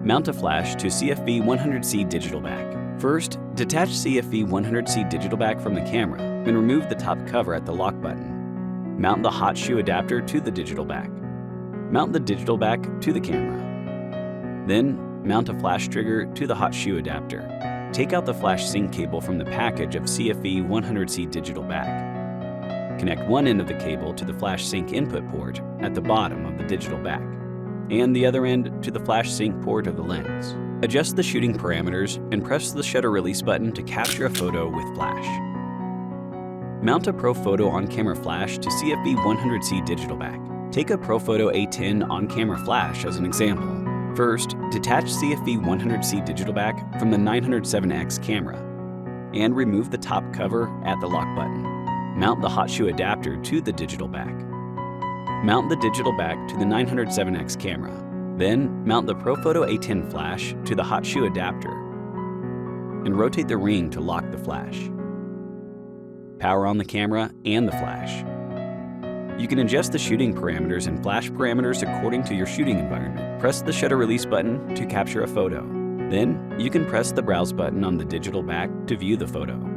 Mount a flash to CFV 100C digital back. First, detach CFV 100C digital back from the camera and remove the top cover at the lock button. Mount the hot shoe adapter to the digital back. Mount the digital back to the camera. Then, mount a flash trigger to the hot shoe adapter. Take out the flash sync cable from the package of CFV 100C digital back. Connect one end of the cable to the flash sync input port at the bottom of the digital back, and the other end to the flash sync port of the lens. Adjust the shooting parameters and press the shutter release button to capture a photo with flash. Mount a ProPhoto on-camera flash to CFV 100C digital back. Take a ProPhoto A10 on-camera flash as an example. First, detach CFV 100C digital back from the 907X camera and remove the top cover at the lock button. Mount the hot shoe adapter to the digital back. Mount the digital back to the 907X camera. Then, mount the ProPhoto A10 flash to the hot shoe adapter and rotate the ring to lock the flash. Power on the camera and the flash. You can adjust the shooting parameters and flash parameters according to your shooting environment. Press the shutter release button to capture a photo. Then, you can press the browse button on the digital back to view the photo.